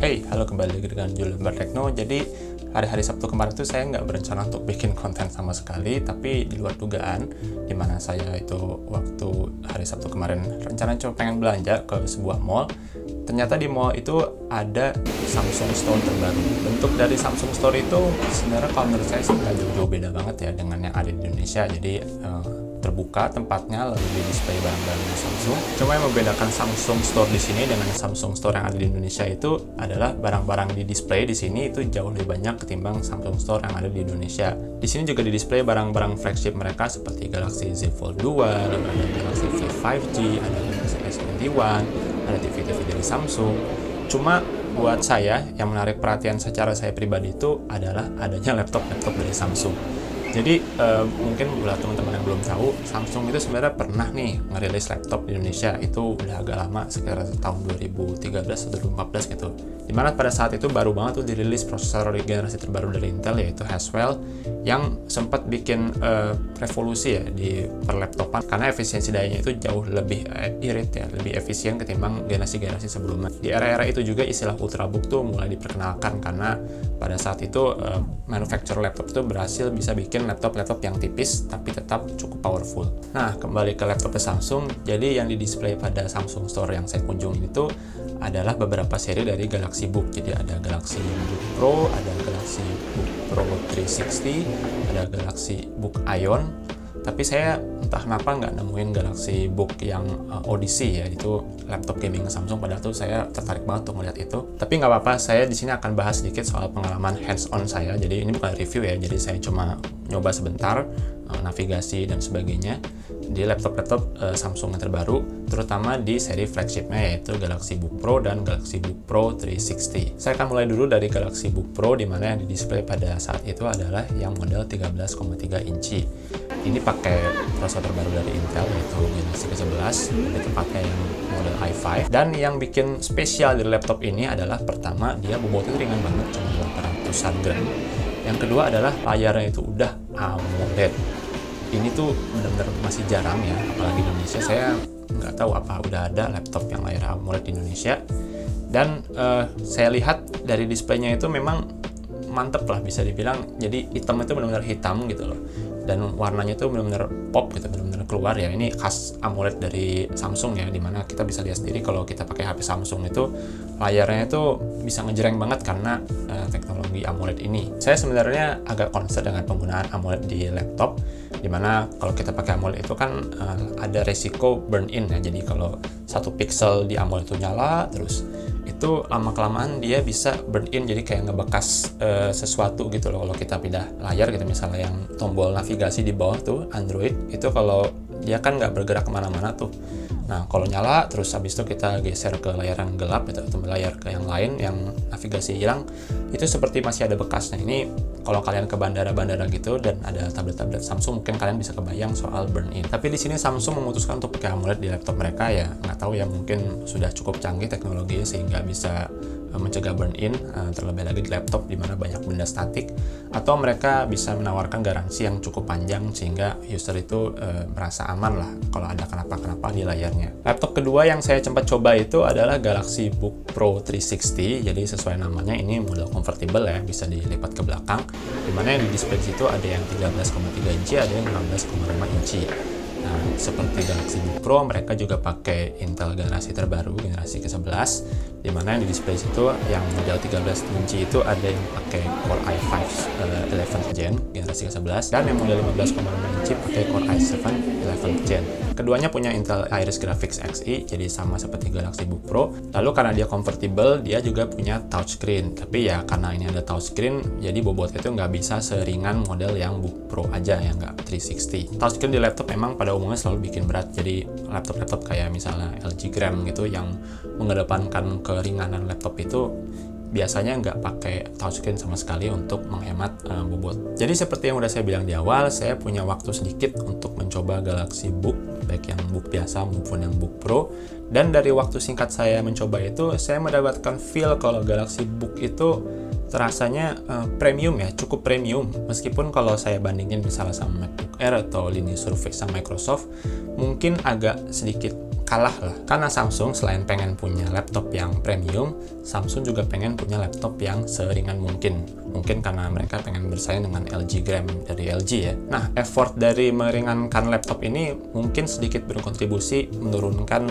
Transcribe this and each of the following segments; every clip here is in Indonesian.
Hey, halo, kembali lagi dengan Julian Tekno. Jadi hari-hari Sabtu kemarin tuh saya nggak berencana untuk bikin konten sama sekali, tapi di luar dugaan, dimana saya itu waktu hari Sabtu kemarin rencananya cuma pengen belanja ke sebuah mall. Ternyata di mall itu ada Samsung Store terbaru. Bentuk dari Samsung Store itu sebenarnya kalau menurut saya sih nggak jauh-jauh beda banget ya dengan yang ada di Indonesia. Jadi terbuka tempatnya, lalu di display barang-barangnya Samsung. Cuma yang membedakan Samsung Store di sini dengan Samsung Store yang ada di Indonesia itu adalah barang-barang di display di sini itu jauh lebih banyak ketimbang Samsung Store yang ada di Indonesia. Di sini juga di display barang-barang flagship mereka seperti Galaxy Z Fold 2, lalu ada Galaxy Flip 5G, ada Galaxy S21, ada TV-TV dari Samsung. Cuma buat saya yang menarik perhatian secara saya pribadi itu adalah adanya laptop-laptop dari Samsung. Jadi mungkin buat teman-teman yang belum tahu, Samsung itu sebenarnya pernah nih ngerilis laptop di Indonesia. Itu udah agak lama, sekitar tahun 2013 atau 2014 gitu. Dimana pada saat itu baru banget tuh dirilis prosesor generasi terbaru dari Intel, yaitu Haswell, yang sempat bikin revolusi ya di perlaptopan, karena efisiensi dayanya itu jauh lebih irit ya, lebih efisien ketimbang generasi-generasi sebelumnya. Di era-era itu juga istilah ultrabook tuh mulai diperkenalkan, karena pada saat itu manufacturer laptop itu berhasil bisa bikin laptop-laptop yang tipis tapi tetap cukup powerful. Nah, kembali ke laptopnya Samsung. Jadi yang di display pada Samsung Store yang saya kunjungi itu adalah beberapa seri dari Galaxy Book. Jadi ada Galaxy Book Pro, ada Galaxy Book Pro 360, ada Galaxy Book Ion. Tapi saya entah kenapa nggak nemuin Galaxy Book yang Odyssey ya, itu laptop gaming Samsung. Padahal tuh saya tertarik banget untuk melihat itu. Tapi nggak apa-apa, saya di sini akan bahas sedikit soal pengalaman hands-on saya. Jadi ini bukan review ya, jadi saya cuma nyoba sebentar navigasi dan sebagainya di laptop-laptop Samsung yang terbaru, terutama di seri flagshipnya yaitu Galaxy Book Pro dan Galaxy Book Pro 360. Saya akan mulai dulu dari Galaxy Book Pro, di mana yang di display pada saat itu adalah yang model 13,3 inci. Ini pakai prosesor terbaru dari Intel yaitu generasi ke-11, lebih tepatnya yang model i5. Dan yang bikin spesial dari laptop ini adalah pertama, dia bobotnya ringan banget, cuma 800-an gram. Yang kedua adalah layarnya itu udah AMOLED. Ini tuh benar-benar masih jarang ya, apalagi di Indonesia. Saya nggak tahu apa udah ada laptop yang layar AMOLED di Indonesia. Dan saya lihat dari displaynya itu memang mantep lah, bisa dibilang. Jadi hitam itu benar-benar hitam gitu loh, dan warnanya itu benar-benar pop gitu, benar-benar keluar ya. Ini khas AMOLED dari Samsung ya, dimana kita bisa lihat sendiri kalau kita pakai HP Samsung itu layarnya itu bisa ngejreng banget karena teknologi AMOLED ini. Saya sebenarnya agak concern dengan penggunaan AMOLED di laptop, dimana kalau kita pakai AMOLED itu kan ada resiko burn in ya. Jadi kalau satu pixel di AMOLED itu nyala terus, itu lama-kelamaan dia bisa burn in, jadi kayak ngebekas sesuatu gitu loh. Kalau kita pindah layar gitu, misalnya yang tombol navigasi di bawah tuh Android, itu kalau dia kan nggak bergerak kemana-mana tuh. Nah, kalau nyala terus habis itu kita geser ke layar yang gelap gitu, atau layar ke yang lain yang navigasi hilang, itu seperti masih ada bekasnya. Ini kalau kalian ke bandara-bandara gitu dan ada tablet-tablet Samsung, mungkin kalian bisa kebayang soal burn in. Tapi di sini Samsung memutuskan untuk pakai AMOLED di laptop mereka ya. Nggak tahu ya, mungkin sudah cukup canggih teknologinya sehingga bisa mencegah burn in, terlebih lagi di laptop di mana banyak benda statik, atau mereka bisa menawarkan garansi yang cukup panjang sehingga user itu merasa aman lah kalau ada kenapa-kenapa di layarnya. Laptop kedua yang saya sempat coba itu adalah Galaxy Book Pro 360. Jadi sesuai namanya, ini model convertible ya, bisa dilipat ke belakang, dimana yang di display situ ada yang 13,3 inci, ada yang 16,5 inci. Nah, seperti Galaxy Book Pro, mereka juga pakai Intel generasi terbaru, generasi ke-11, dimana yang di display situ yang model 13 inci itu ada yang pakai Core i5 11th Gen, generasi ke-11, dan yang model 15,5 inci pakai Core i7 11th Gen. Keduanya punya Intel Iris Graphics Xe, jadi sama seperti Galaxy Book Pro. Lalu karena dia convertible, dia juga punya touchscreen. Tapi ya karena ini ada touchscreen, jadi bobotnya itu nggak bisa seringan model yang Book Pro aja, yang nggak 360. Touchscreen di laptop memang pada umumnya selalu bikin berat. Jadi laptop-laptop kayak misalnya LG Gram gitu yang mengedepankan keringanan laptop itu biasanya nggak pakai touchscreen sama sekali untuk menghemat bobot. Jadi seperti yang udah saya bilang di awal, saya punya waktu sedikit untuk mencoba Galaxy Book, baik yang Book biasa maupun yang Book Pro. Dan dari waktu singkat saya mencoba itu, saya mendapatkan feel kalau Galaxy Book itu terasanya premium ya, cukup premium. Meskipun kalau saya bandingin misalnya sama MacBook Air atau Lineage Surface sama Microsoft, mungkin agak sedikit kalah lah. Karena Samsung selain pengen punya laptop yang premium, Samsung juga pengen punya laptop yang seringan mungkin. Mungkin karena mereka pengen bersaing dengan LG Gram dari LG ya. Nah, effort dari meringankan laptop ini mungkin sedikit berkontribusi menurunkan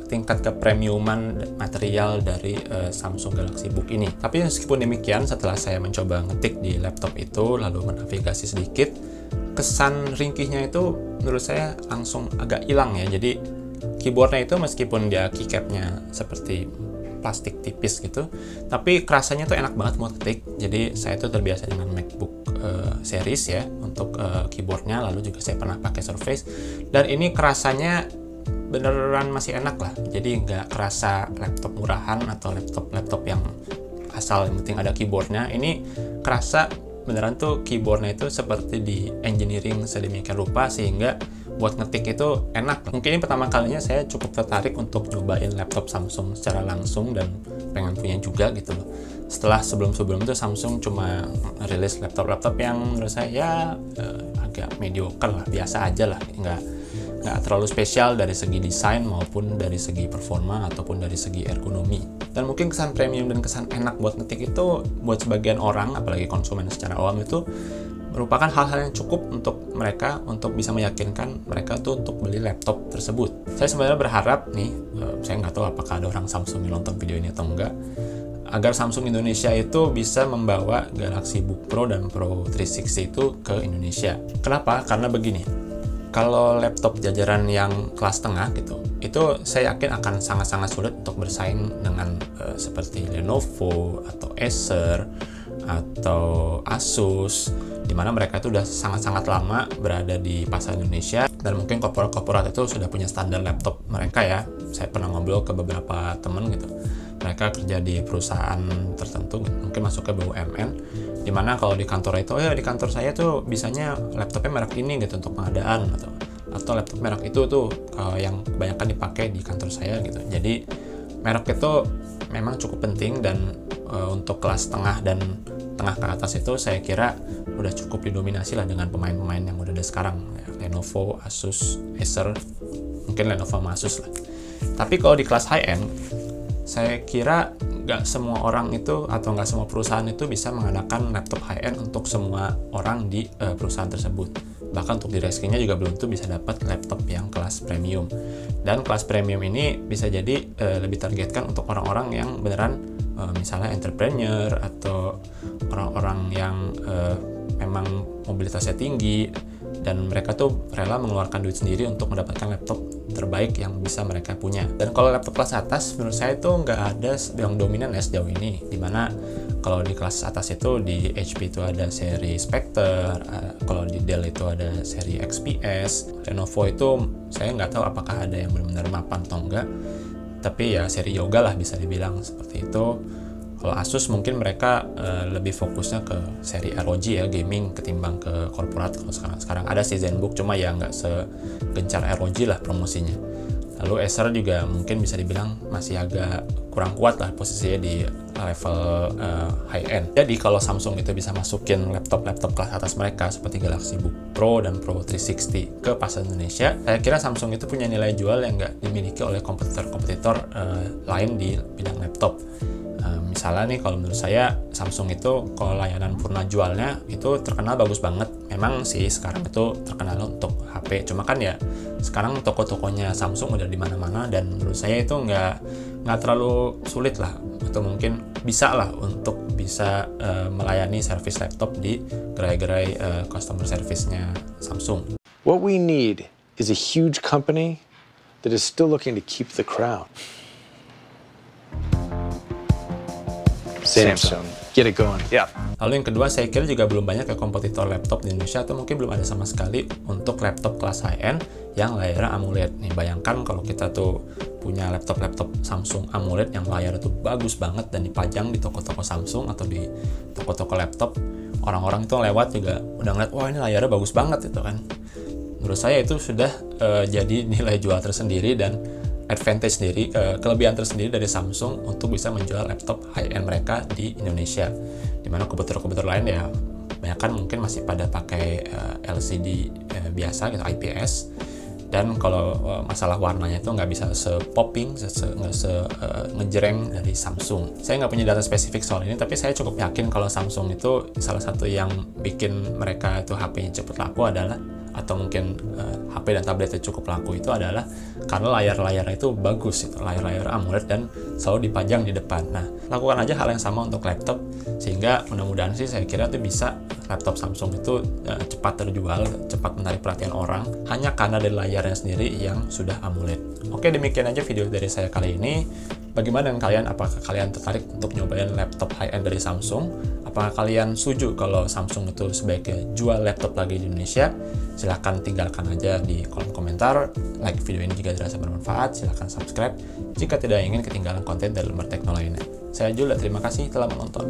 tingkat kepremiuman material dari Samsung Galaxy Book ini. Tapi meskipun demikian, setelah saya mencoba ngetik di laptop itu, lalu menavigasi sedikit, kesan ringkihnya itu menurut saya langsung agak hilang ya. Jadi keyboardnya itu meskipun dia keycapnya seperti plastik tipis gitu, tapi kerasanya tuh enak banget mau ketik. Jadi saya tuh terbiasa dengan MacBook series ya untuk keyboardnya, lalu juga saya pernah pakai Surface, dan ini kerasanya beneran masih enak lah. Jadi nggak kerasa laptop murahan atau laptop yang asal yang penting ada keyboardnya. Ini kerasa beneran tuh keyboardnya itu seperti di engineering sedemikian rupa sehingga buat ngetik itu enak. Mungkin ini pertama kalinya saya cukup tertarik untuk nyobain laptop Samsung secara langsung dan pengen punya juga gitu loh. Setelah sebelum-sebelum itu Samsung cuma rilis laptop-laptop yang menurut saya agak mediocre lah, biasa aja lah, nggak terlalu spesial dari segi desain maupun dari segi performa ataupun dari segi ergonomi. Dan mungkin kesan premium dan kesan enak buat ngetik itu buat sebagian orang, apalagi konsumen secara awam, itu merupakan hal-hal yang cukup untuk mereka untuk bisa meyakinkan mereka tuh untuk beli laptop tersebut. Saya sebenarnya berharap nih, saya nggak tahu apakah ada orang Samsung yang nonton video ini atau enggak, agar Samsung Indonesia itu bisa membawa Galaxy Book Pro dan Pro 360 itu ke Indonesia. Kenapa? Karena begini, kalau laptop jajaran yang kelas tengah gitu, itu saya yakin akan sangat-sangat sulit untuk bersaing dengan seperti Lenovo atau Acer atau Asus, di mana mereka itu udah sangat-sangat lama berada di pasar Indonesia, dan mungkin korporat itu sudah punya standar laptop mereka ya. Saya pernah ngobrol ke beberapa temen gitu, mereka kerja di perusahaan tertentu, mungkin masuk ke BUMN, dimana kalau di kantor itu, di kantor saya tuh bisanya laptopnya merek ini gitu untuk pengadaan, atau laptop merek itu tuh yang kebanyakan dipakai di kantor saya gitu. Jadi merek itu memang cukup penting, dan untuk kelas tengah dan tengah ke atas itu saya kira udah cukup didominasi lah dengan pemain-pemain yang udah ada sekarang ya, Lenovo, Asus, Acer, mungkin Lenovo sama Asus lah. Tapi kalau di kelas high end, saya kira nggak semua orang itu atau nggak semua perusahaan itu bisa mengadakan laptop high-end untuk semua orang di perusahaan tersebut. Bahkan untuk di reskinya juga belum tentu bisa dapat laptop yang kelas premium. Dan kelas premium ini bisa jadi lebih targetkan untuk orang-orang yang beneran misalnya entrepreneur atau orang-orang yang memang mobilitasnya tinggi, dan mereka tuh rela mengeluarkan duit sendiri untuk mendapatkan laptop terbaik yang bisa mereka punya. Dan kalau laptop kelas atas menurut saya itu nggak ada yang dominan ya sejauh ini, dimana kalau di kelas atas itu di HP itu ada seri Spectre, kalau di Dell itu ada seri XPS, Lenovo itu saya nggak tahu apakah ada yang benar-benar mapan atau enggak, tapi ya seri Yoga lah bisa dibilang seperti itu. Kalau Asus mungkin mereka lebih fokusnya ke seri ROG ya, gaming, ketimbang ke korporat. Kalau sekarang ada sih ZenBook, cuma ya nggak segencar ROG lah promosinya. Lalu Acer juga mungkin bisa dibilang masih agak kurang kuat lah posisinya di level high end. Jadi kalau Samsung itu bisa masukin laptop kelas atas mereka seperti Galaxy Book Pro dan Pro 360 ke pasar Indonesia, saya kira Samsung itu punya nilai jual yang nggak dimiliki oleh kompetitor lain di bidang laptop. Misalnya nih, kalau menurut saya Samsung itu kalau layanan purna jualnya itu terkenal bagus banget. Memang sih sekarang itu terkenal untuk HP, cuma kan ya sekarang toko-tokonya Samsung udah di mana-mana, dan menurut saya itu nggak terlalu sulit lah, atau mungkin bisa lah untuk bisa melayani servis laptop di gerai-gerai customer service-nya Samsung. What we need is a huge company that is still looking to keep the crown. Samsung. Get it going. Yeah. Lalu yang kedua, saya kira juga belum banyak kompetitor laptop di Indonesia, atau mungkin belum ada sama sekali untuk laptop kelas high-end yang layarnya AMOLED. Nih, bayangkan kalau kita tuh punya laptop Samsung AMOLED yang layar itu bagus banget dan dipajang di toko-toko Samsung atau di toko-toko laptop, orang-orang itu lewat juga udah ngeliat, wah ini layarnya bagus banget itu kan. Menurut saya itu sudah jadi nilai jual tersendiri dan advantage sendiri, kelebihan tersendiri dari Samsung untuk bisa menjual laptop high-end mereka di Indonesia. Dimana komputer-komputer lain ya banyak kan mungkin masih pada pakai LCD biasa gitu, IPS, Dan kalau masalah warnanya itu nggak bisa se-popping, ngejreng dari Samsung. Saya nggak punya data spesifik soal ini, tapi saya cukup yakin kalau Samsung itu salah satu yang bikin mereka itu HP-nya cepat laku adalah, atau mungkin HP dan tabletnya cukup laku itu adalah karena layar-layarnya itu bagus, itu layar-layar AMOLED dan selalu dipajang di depan. Nah, lakukan aja hal yang sama untuk laptop, sehingga mudah-mudahan sih saya kira itu bisa laptop Samsung itu cepat terjual, cepat menarik perhatian orang, hanya karena dari layarnya sendiri yang sudah AMOLED. Oke, demikian aja video dari saya kali ini. Bagaimana dengan kalian? Apakah kalian tertarik untuk nyobain laptop high-end dari Samsung? Apakah kalian setuju kalau Samsung itu sebaiknya jual laptop lagi di Indonesia? Silahkan tinggalkan aja di kolom komentar. Like video ini jika dirasa bermanfaat, silahkan subscribe jika tidak ingin ketinggalan konten dari lembar teknologi lainnya. Saya Jul, terima kasih telah menonton.